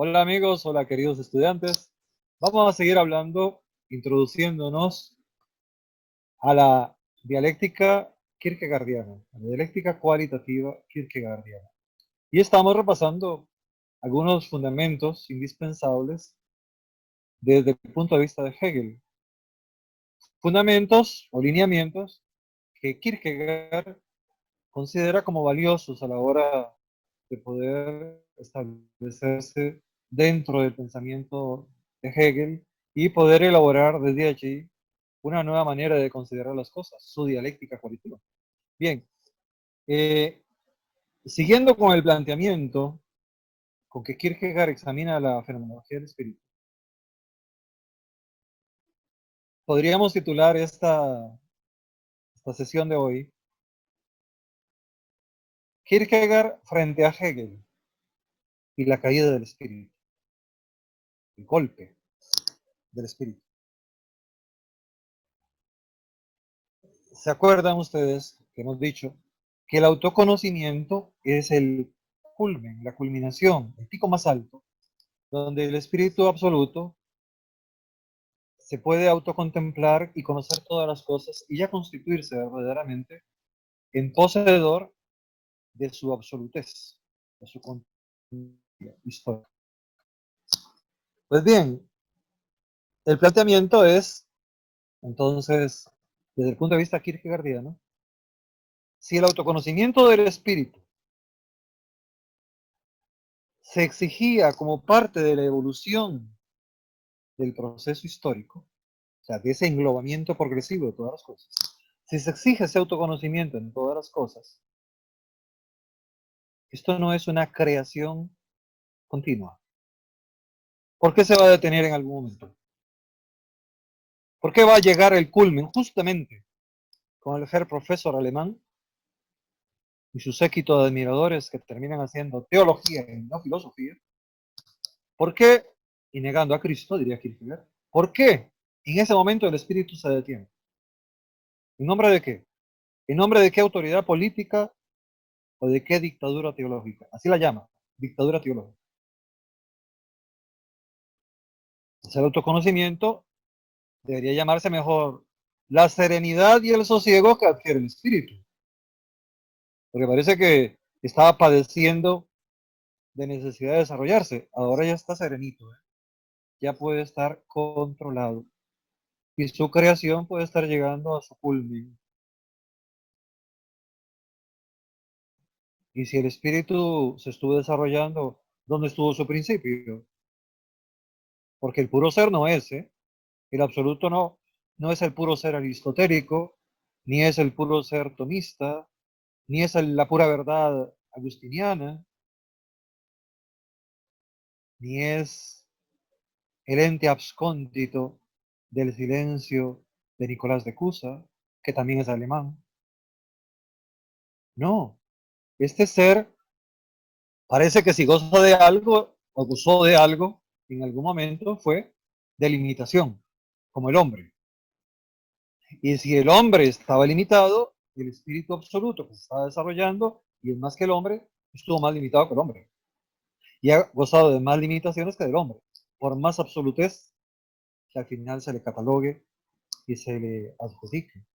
Hola amigos, hola queridos estudiantes. Vamos a seguir hablando, introduciéndonos a la dialéctica kierkegaardiana, a la dialéctica cualitativa kierkegaardiana. Y estamos repasando algunos fundamentos indispensables desde el punto de vista de Hegel. Fundamentos o lineamientos que Kierkegaard considera como valiosos a la hora de poder establecerse dentro del pensamiento de Hegel y poder elaborar desde allí una nueva manera de considerar las cosas, su dialéctica cualitativa. Bien, eh, siguiendo con el planteamiento con que Kierkegaard examina la fenomenología del espíritu, podríamos titular esta sesión de hoy Kierkegaard frente a Hegel y la caída del espíritu, el golpe del espíritu. ¿Se acuerdan ustedes que hemos dicho que el autoconocimiento es el culmen, la culminación, el pico más alto, donde el espíritu absoluto se puede autocontemplar y conocer todas las cosas y ya constituirse verdaderamente en poseedor de su absolutez, de su historia? Pues bien, el planteamiento es, entonces, desde el punto de vista kierkegaardiano, si el autoconocimiento del espíritu se exigía como parte de la evolución del proceso histórico, o sea, de ese englobamiento progresivo de todas las cosas, si se exige ese autoconocimiento en todas las cosas, esto no es una creación continua. ¿Por qué se va a detener en algún momento? ¿Por qué va a llegar el culmen justamente con el Herr Profesor alemán y su séquito de admiradores que terminan haciendo teología y no filosofía? ¿Por qué? Y negando a Cristo, diría Kierkegaard. ¿Por qué en ese momento el espíritu se detiene? ¿En nombre de qué? ¿En nombre de qué autoridad política o de qué dictadura teológica? Así la llama, dictadura teológica. Pues el autoconocimiento debería llamarse mejor la serenidad y el sosiego que adquiere el espíritu. Porque parece que estaba padeciendo de necesidad de desarrollarse. Ahora ya está serenito, ¿eh? Ya puede estar controlado. Y su creación puede estar llegando a su culmen. Y si el espíritu se estuvo desarrollando, ¿dónde estuvo su principio? Porque el puro ser no es, ¿eh? El absoluto no es el puro ser aristotélico, ni es el puro ser tomista, ni es la pura verdad agustiniana, ni es el ente abscóndito del silencio de Nicolás de Cusa, que también es alemán. No, este ser parece que si goza de algo o gozó de algo en algún momento fue de limitación, como el hombre. Y si el hombre estaba limitado, el espíritu absoluto que se estaba desarrollando, y es más que el hombre, estuvo más limitado que el hombre. Y ha gozado de más limitaciones que del hombre, por más absolutez que al final se le catalogue y se le adjudique.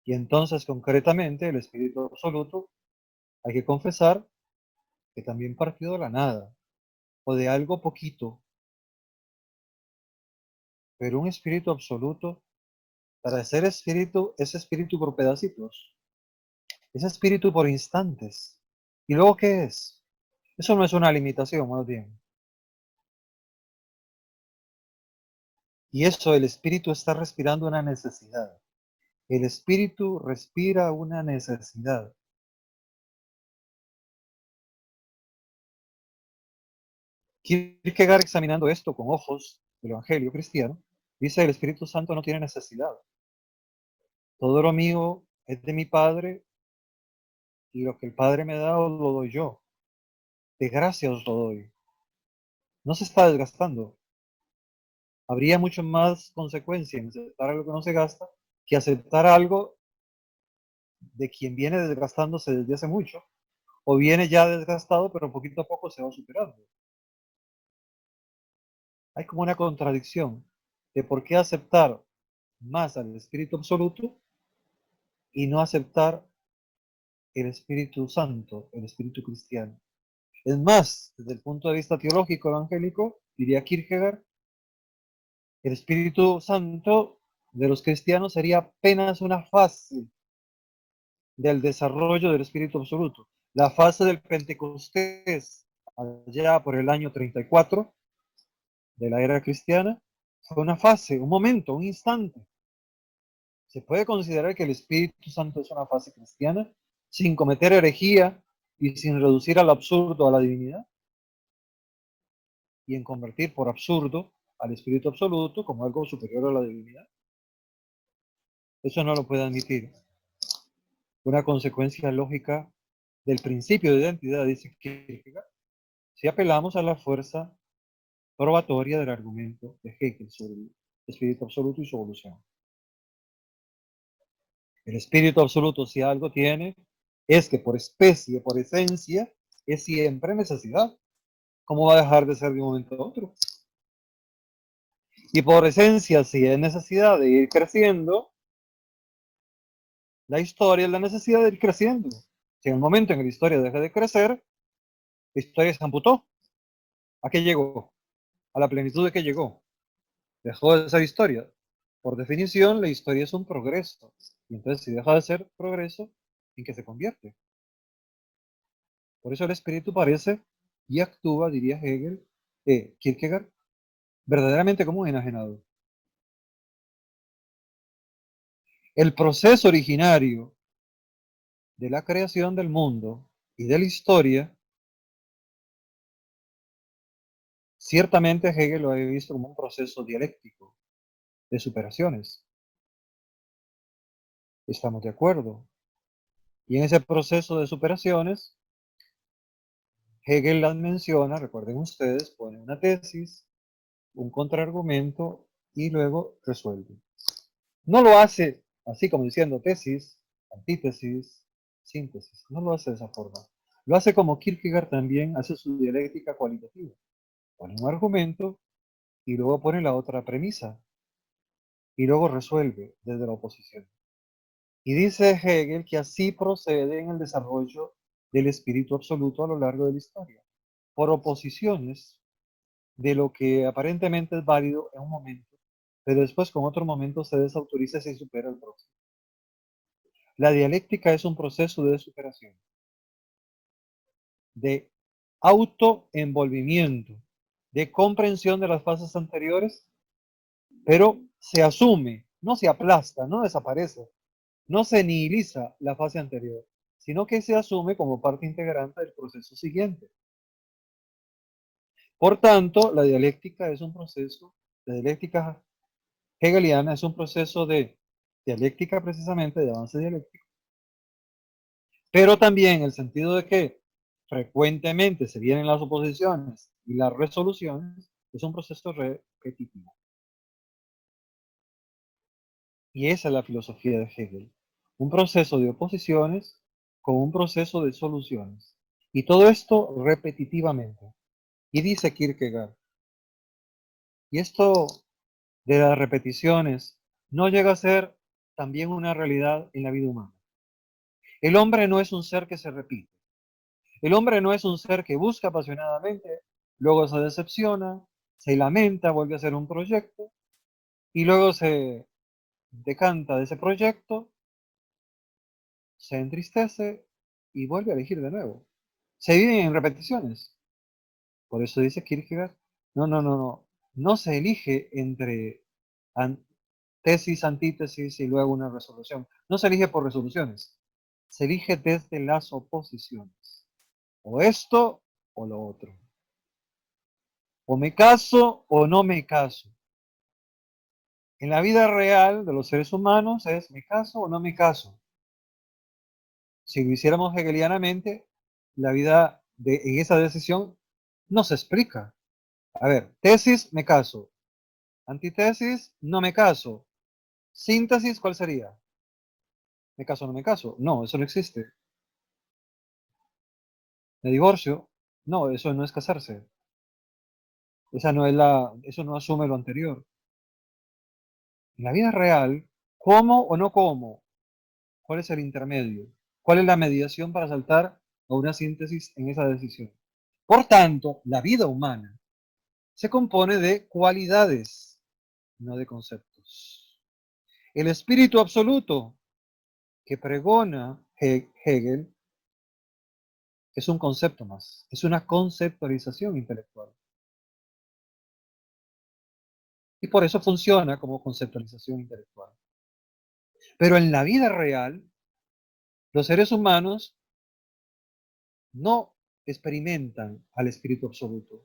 Y entonces, concretamente, el espíritu absoluto, hay que confesar que también partió de la nada, o de algo poquito, pero un espíritu absoluto, para ser espíritu, es espíritu por pedacitos, es espíritu por instantes. ¿Y luego qué es? Eso no es una limitación, más bien. Y eso, el espíritu está respirando una necesidad. El espíritu respira una necesidad. Kierkegaard, examinando esto con ojos del Evangelio cristiano, dice: el Espíritu Santo no tiene necesidad. Todo lo mío es de mi Padre y lo que el Padre me da os lo doy yo. De gracia os lo doy. No se está desgastando. Habría mucho más consecuencia en aceptar algo que no se gasta que aceptar algo de quien viene desgastándose desde hace mucho, o viene ya desgastado, pero poquito a poco se va superando. Hay como una contradicción de por qué aceptar más al Espíritu Absoluto y no aceptar el Espíritu Santo, el Espíritu Cristiano. Es más, desde el punto de vista teológico evangélico, diría Kierkegaard, el Espíritu Santo de los cristianos sería apenas una fase del desarrollo del Espíritu Absoluto. La fase del Pentecostés, allá por el año 34 de la era cristiana, fue una fase, un momento, un instante. Se puede considerar que el Espíritu Santo es una fase cristiana sin cometer herejía y sin reducir al absurdo a la divinidad y en convertir por absurdo al Espíritu Absoluto como algo superior a la divinidad. Eso no lo puede admitir. Una consecuencia lógica del principio de identidad, dice Kierkegaard, si apelamos a la fuerza probatoria del argumento de Hegel sobre el Espíritu Absoluto y su evolución. El Espíritu Absoluto, si algo tiene, es que por especie, por esencia, es siempre necesidad. ¿Cómo va a dejar de ser de un momento a otro? Y por esencia, si es necesidad de ir creciendo, la historia es la necesidad de ir creciendo. Si en el momento en que la historia deja de crecer, la historia se amputó. ¿A qué llegó? A la plenitud de que llegó. Dejó de ser historia. Por definición, la historia es un progreso. Y entonces, si deja de ser progreso, ¿en qué se convierte? Por eso el espíritu parece y actúa, diría Hegel, Kierkegaard, verdaderamente como un enajenado. El proceso originario de la creación del mundo y de la historia, ciertamente Hegel lo había visto como un proceso dialéctico de superaciones. Estamos de acuerdo. Y en ese proceso de superaciones, Hegel las menciona, recuerden ustedes, pone una tesis, un contraargumento y luego resuelve. No lo hace así como diciendo tesis, antítesis, síntesis. No lo hace de esa forma. Lo hace como Kierkegaard también hace su dialéctica cualitativa. Pone un argumento y luego pone la otra premisa y luego resuelve desde la oposición. Y dice Hegel que así procede en el desarrollo del espíritu absoluto a lo largo de la historia, por oposiciones de lo que aparentemente es válido en un momento, pero después con otro momento se desautoriza y se supera el próximo. La dialéctica es un proceso de superación, de autoenvolvimiento, de comprensión de las fases anteriores, pero se asume, no se aplasta, no desaparece, no se nihiliza la fase anterior, sino que se asume como parte integrante del proceso siguiente. Por tanto, la dialéctica es un proceso, la dialéctica hegeliana es un proceso de dialéctica precisamente, de avance dialéctico, pero también en el sentido de que frecuentemente se vienen las oposiciones y las resoluciones, es un proceso repetitivo. Y esa es la filosofía de Hegel, un proceso de oposiciones con un proceso de soluciones. Y todo esto repetitivamente. Y dice Kierkegaard, y esto de las repeticiones no llega a ser también una realidad en la vida humana. El hombre no es un ser que se repite. El hombre no es un ser que busca apasionadamente, luego se decepciona, se lamenta, vuelve a hacer un proyecto y luego se decanta de ese proyecto, se entristece y vuelve a elegir de nuevo. Se viven en repeticiones. Por eso dice Kierkegaard, no. No se elige entre tesis, antítesis y luego una resolución. No se elige por resoluciones. Se elige desde las oposiciones. O esto o lo otro. O me caso o no me caso. En la vida real de los seres humanos es me caso o no me caso. Si lo hiciéramos hegelianamente, la vida en esa decisión no se explica. A ver, tesis, me caso. Antítesis, no me caso. Síntesis, ¿cuál sería? ¿Me caso o no me caso? No, eso no existe. De divorcio, no, eso no es casarse. Eso no asume lo anterior. En la vida real, ¿cómo o no cómo? ¿Cuál es el intermedio? ¿Cuál es la mediación para saltar a una síntesis en esa decisión? Por tanto, la vida humana se compone de cualidades, no de conceptos. El espíritu absoluto que pregona Hegel es un concepto más, es una conceptualización intelectual. Y por eso funciona como conceptualización intelectual. Pero en la vida real, los seres humanos no experimentan al espíritu absoluto,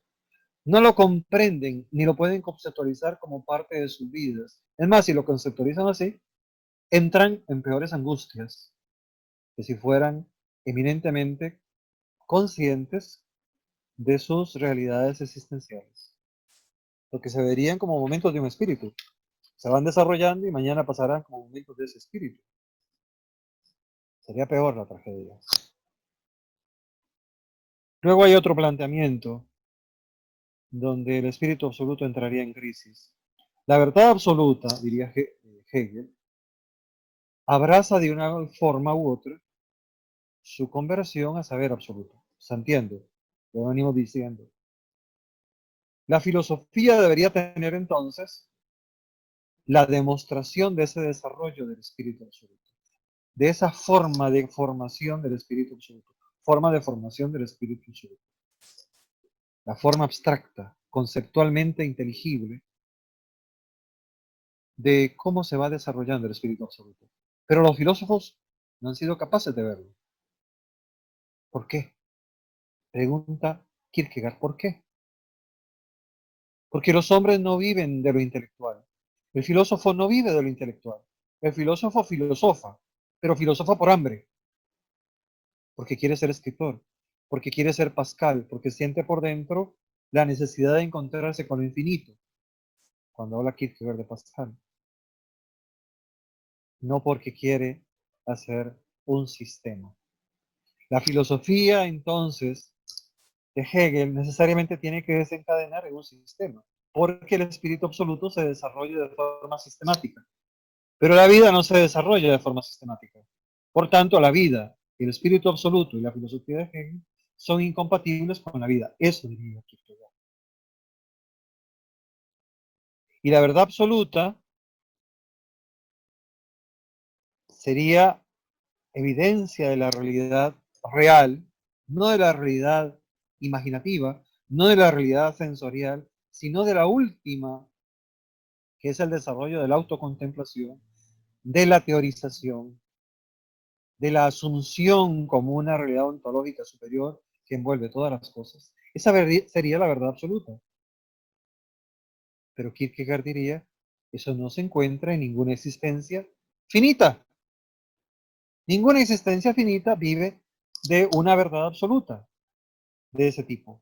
no lo comprenden ni lo pueden conceptualizar como parte de sus vidas. Es más, si lo conceptualizan así, entran en peores angustias que si fueran eminentemente conscientes de sus realidades existenciales, porque se verían como momentos de un espíritu. Se van desarrollando y mañana pasarán como momentos de ese espíritu. Sería peor la tragedia. Luego hay otro planteamiento donde el espíritu absoluto entraría en crisis. La verdad absoluta, diría Hegel, abraza de una forma u otra su conversión a saber absoluto. ¿Se entiende? Lo venimos diciendo. La filosofía debería tener entonces la demostración de ese desarrollo del espíritu absoluto, de esa forma de formación del espíritu absoluto, forma de formación del espíritu absoluto, la forma abstracta, conceptualmente inteligible, de cómo se va desarrollando el espíritu absoluto. Pero los filósofos no han sido capaces de verlo. ¿Por qué? Pregunta Kierkegaard, ¿por qué? Porque los hombres no viven de lo intelectual. El filósofo no vive de lo intelectual. El filósofo filosofa, pero filosofa por hambre, porque quiere ser escritor, porque quiere ser Pascal, porque siente por dentro la necesidad de encontrarse con lo infinito, cuando habla Kierkegaard de Pascal. No porque quiere hacer un sistema. La filosofía, entonces, de Hegel necesariamente tiene que desencadenar en un sistema, porque el espíritu absoluto se desarrolla de forma sistemática. Pero la vida no se desarrolla de forma sistemática. Por tanto, la vida, el espíritu absoluto y la filosofía de Hegel son incompatibles con la vida. Eso diría Kierkegaard. Y la verdad absoluta sería evidencia de la realidad real, no de la realidad imaginativa, no de la realidad sensorial, sino de la última, que es el desarrollo de la autocontemplación, de la teorización, de la asunción como una realidad ontológica superior que envuelve todas las cosas. Esa sería la verdad absoluta. Pero Kierkegaard diría, eso no se encuentra en ninguna existencia finita. Ninguna existencia finita vive de una verdad absoluta de ese tipo.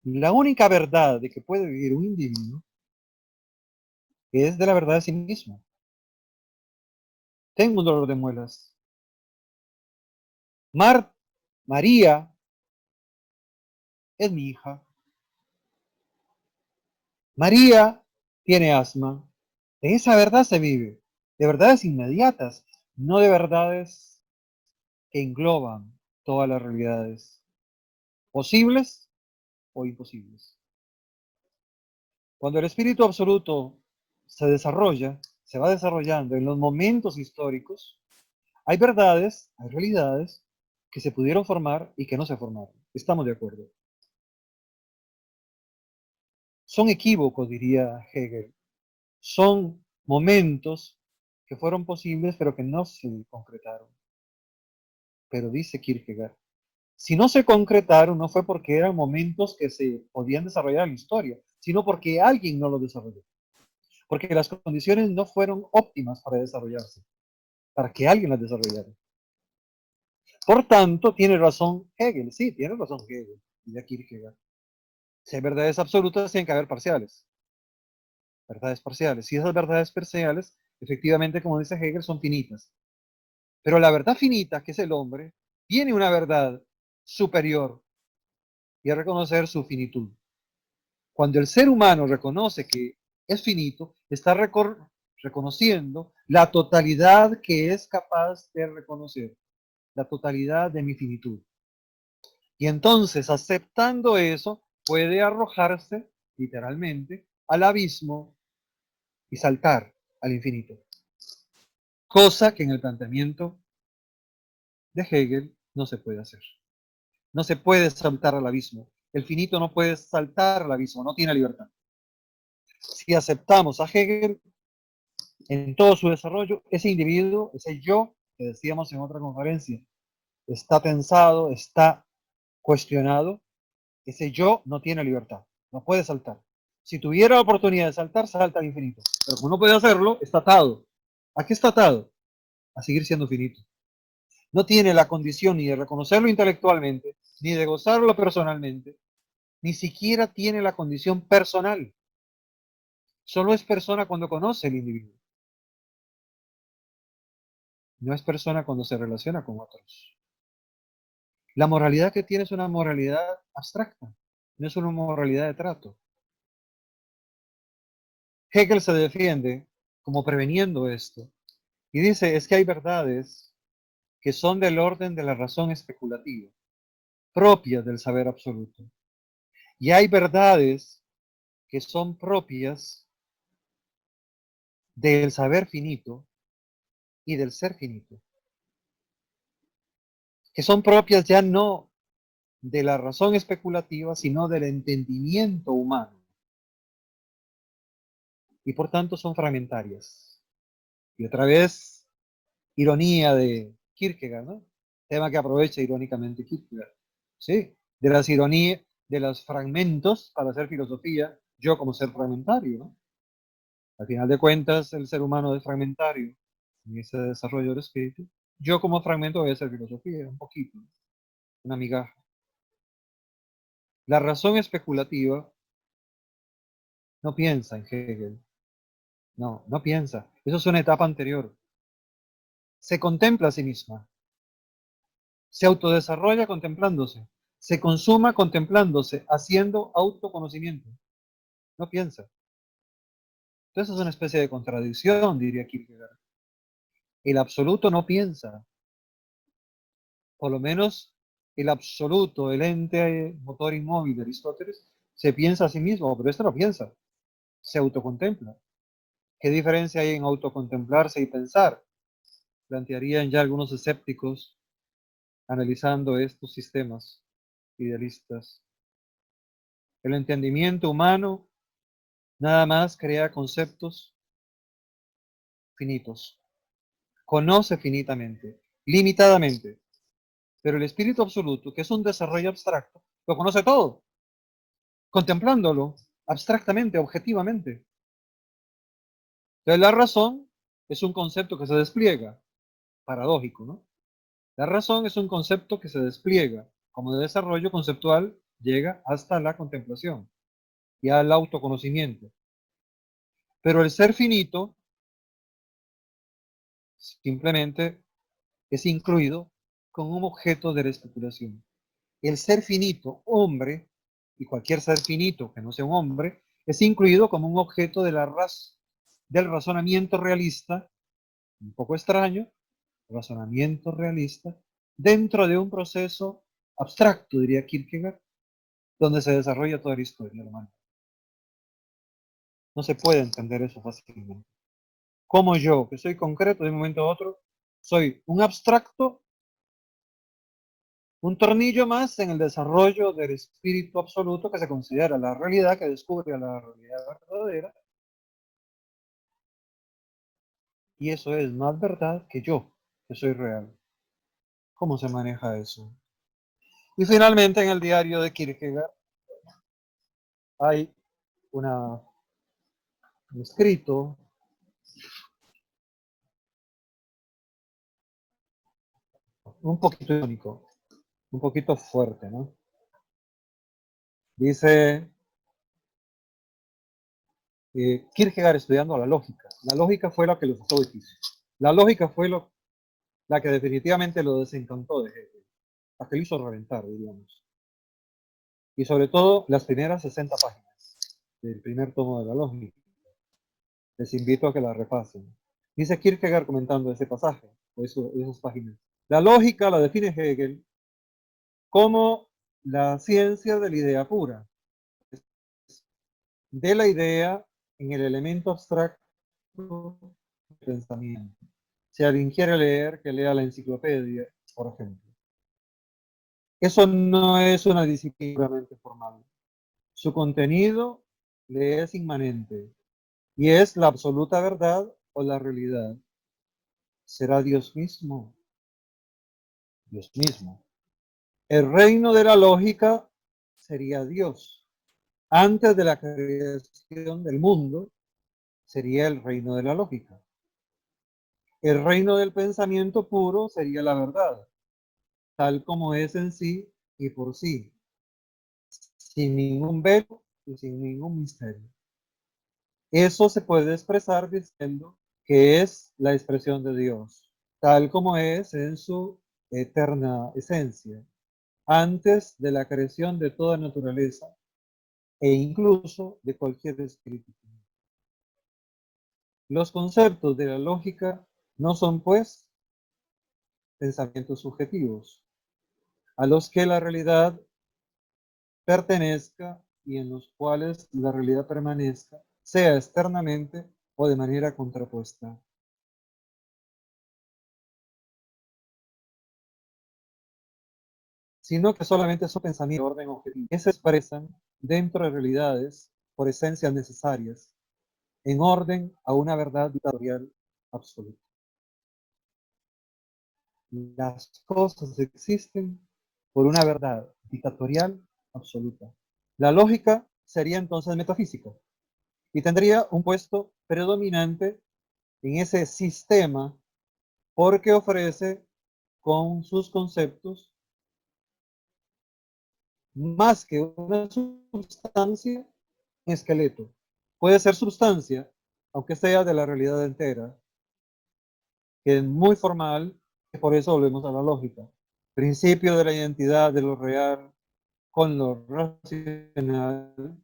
La única verdad de que puede vivir un individuo es de la verdad de sí mismo. Tengo un dolor de muelas. María es mi hija. María tiene asma. De esa verdad se vive. De verdades inmediatas, no de verdades que engloban todas las realidades, posibles o imposibles. Cuando el espíritu absoluto se desarrolla, se va desarrollando en los momentos históricos, hay verdades, hay realidades que se pudieron formar y que no se formaron. Estamos de acuerdo. Son equívocos, diría Hegel. Son momentos que fueron posibles pero que no se concretaron. Pero dice Kierkegaard, si no se concretaron no fue porque eran momentos que se podían desarrollar en la historia, sino porque alguien no lo desarrolló. Porque las condiciones no fueron óptimas para desarrollarse, para que alguien las desarrollara. Por tanto, tiene razón Hegel, sí, tiene razón Hegel, y Kierkegaard. Si hay verdades absolutas, tienen que haber parciales. Verdades parciales. Y esas verdades parciales, efectivamente, como dice Hegel, son finitas. Pero la verdad finita, que es el hombre, tiene una verdad superior y a reconocer su finitud. Cuando el ser humano reconoce que es finito, está reconociendo la totalidad que es capaz de reconocer, la totalidad de mi finitud. Y entonces, aceptando eso, puede arrojarse, literalmente, al abismo y saltar al infinito. Cosa que en el planteamiento de Hegel no se puede hacer. No se puede saltar al abismo. El finito no puede saltar al abismo, no tiene libertad. Si aceptamos a Hegel en todo su desarrollo, ese individuo, ese yo, que decíamos en otra conferencia, está tensado, está cuestionado, ese yo no tiene libertad, no puede saltar. Si tuviera la oportunidad de saltar, salta al infinito. Pero como no puede hacerlo, está atado. ¿A qué está atado? A seguir siendo finito. No tiene la condición ni de reconocerlo intelectualmente, ni de gozarlo personalmente, ni siquiera tiene la condición personal. Solo es persona cuando conoce el individuo. No es persona cuando se relaciona con otros. La moralidad que tiene es una moralidad abstracta, no es una moralidad de trato. Hegel se defiende como preveniendo esto y dice, es que hay verdades que son del orden de la razón especulativa, propias del saber absoluto. Y hay verdades que son propias del saber finito y del ser finito, que son propias ya no de la razón especulativa, sino del entendimiento humano, y por tanto son fragmentarias. Y otra vez, ironía de Kierkegaard, ¿no? Tema que aprovecha irónicamente Kierkegaard. Sí, de las ironías, de los fragmentos para hacer filosofía, yo como ser fragmentario, ¿no? Al final de cuentas, el ser humano es fragmentario en ese desarrollo del espíritu. Yo como fragmento voy a hacer filosofía, un poquito, una migaja. La razón especulativa no piensa en Hegel. No, no piensa. Eso es una etapa anterior. Se contempla a sí misma. Se autodesarrolla contemplándose. Se consuma contemplándose, haciendo autoconocimiento. No piensa. Entonces es una especie de contradicción, diría Kierkegaard. El absoluto no piensa. Por lo menos el absoluto, el ente motor inmóvil de Aristóteles, se piensa a sí mismo, pero este no piensa. Se autocontempla. ¿Qué diferencia hay en autocontemplarse y pensar? Plantearían ya algunos escépticos analizando estos sistemas idealistas. El entendimiento humano nada más crea conceptos finitos, conoce finitamente, limitadamente, pero el espíritu absoluto, que es un desarrollo abstracto, lo conoce todo, contemplándolo abstractamente, objetivamente. Entonces la razón es un concepto que se despliega, paradójico, ¿no? La razón es un concepto que se despliega, como de desarrollo conceptual llega hasta la contemplación y al autoconocimiento. Pero el ser finito simplemente es incluido con un objeto de la especulación. El ser finito, hombre, y cualquier ser finito que no sea un hombre, es incluido como un objeto de del razonamiento realista, un poco extraño, razonamiento realista, dentro de un proceso abstracto, diría Kierkegaard, donde se desarrolla toda la historia humana. No se puede entender eso fácilmente. Como yo, que soy concreto de un momento a otro, soy un abstracto, un tornillo más en el desarrollo del espíritu absoluto que se considera la realidad, que descubre la realidad verdadera, y eso es más verdad que yo, que soy real. ¿Cómo se maneja eso? Y finalmente en el diario de Kierkegaard hay un escrito un poquito irónico, un poquito fuerte, ¿no? Dice Kierkegaard estudiando la lógica. La lógica fue la que lo puso difícil. La lógica fue la que definitivamente lo desencantó de Hegel. a que lo hizo reventar, diríamos. Y sobre todo las primeras 60 páginas del primer tomo de la lógica. Les invito a que la repasen. Dice Kierkegaard comentando ese pasaje, o esas páginas. La lógica la define Hegel como la ciencia de la idea pura, de la idea en el elemento abstracto del pensamiento. Si alguien quiere leer, que lea la enciclopedia, por ejemplo. Eso no es una disciplina puramente formal. Su contenido le es inmanente y es la absoluta verdad o la realidad. Será Dios mismo. Dios mismo. El reino de la lógica sería Dios. Antes de la creación del mundo sería el reino de la lógica. El reino del pensamiento puro sería la verdad, tal como es en sí y por sí, sin ningún velo y sin ningún misterio. Eso se puede expresar diciendo que es la expresión de Dios, tal como es en su eterna esencia, antes de la creación de toda naturaleza e incluso de cualquier espíritu. Los conceptos de la lógica no son, pues, pensamientos subjetivos, a los que la realidad pertenezca y en los cuales la realidad permanezca, sea externamente o de manera contrapuesta. Sino que solamente son pensamientos de orden objetivo, que se expresan dentro de realidades por esencias necesarias, en orden a una verdad dictatorial absoluta. Las cosas existen por una verdad dictatorial absoluta. La lógica sería entonces metafísica y tendría un puesto predominante en ese sistema porque ofrece con sus conceptos más que una sustancia, un esqueleto. Puede ser sustancia, aunque sea de la realidad entera, que es muy formal, y por eso volvemos a la lógica. Principio de la identidad de lo real con lo racional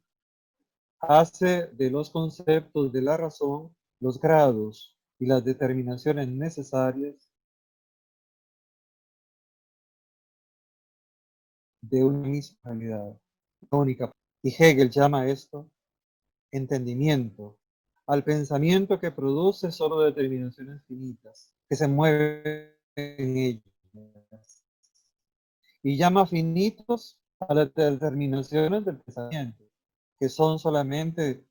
hace de los conceptos de la razón los grados y las determinaciones necesarias de una misma realidad única. Y Hegel llama esto entendimiento, al pensamiento que produce solo determinaciones finitas, que se mueven en ellas. Y llama finitos a las determinaciones del pensamiento, que son solamente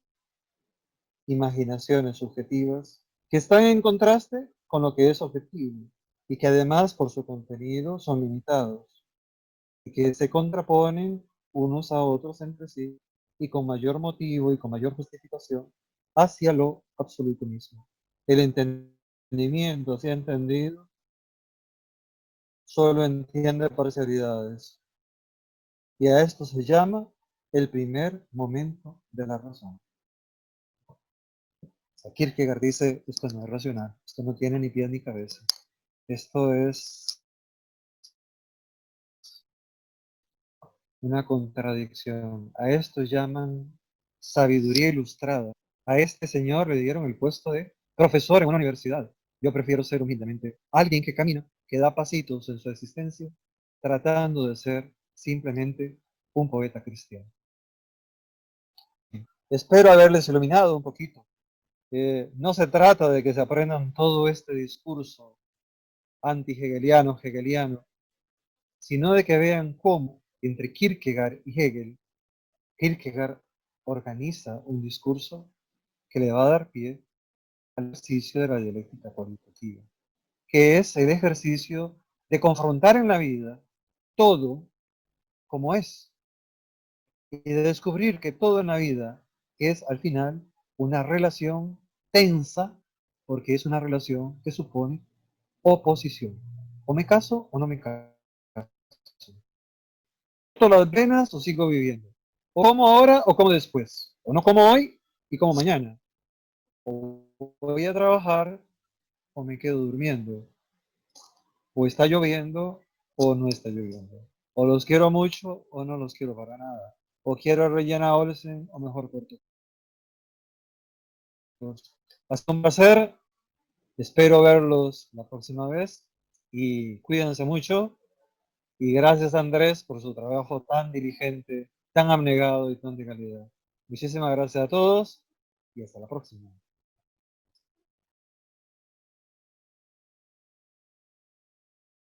imaginaciones subjetivas, que están en contraste con lo que es objetivo, y que además por su contenido son limitados, y que se contraponen unos a otros entre sí, y con mayor motivo y con mayor justificación hacia lo absoluto mismo. El entendimiento, así entendido, solo entiende parcialidades, y a esto se llama el primer momento de la razón. Kierkegaard dice, esto no es racional, esto no tiene ni pies ni cabeza, esto es una contradicción. A esto llaman sabiduría ilustrada. A este señor le dieron el puesto de profesor en una universidad. Yo prefiero ser humildemente alguien que camina, que da pasitos en su existencia, tratando de ser simplemente un poeta cristiano. Espero haberles iluminado un poquito. No se trata de que se aprendan todo este discurso anti-hegeliano, hegeliano, sino de que vean cómo entre Kierkegaard y Hegel, Kierkegaard organiza un discurso que le va a dar pie al ejercicio de la dialéctica cualitativa, que es el ejercicio de confrontar en la vida todo como es y de descubrir que todo en la vida es al final una relación tensa porque es una relación que supone oposición. O me caso o no me caso. Las venas o sigo viviendo. O como ahora o como después. O no como hoy y como mañana. O voy a trabajar o me quedo durmiendo. O está lloviendo o no está lloviendo. O los quiero mucho o no los quiero para nada. O quiero a Regina Olsen o mejor corto. Ha sido un placer. Espero verlos la próxima vez y cuídense mucho. Y gracias Andrés por su trabajo tan diligente, tan abnegado y tan de calidad. Muchísimas gracias a todos y hasta la próxima.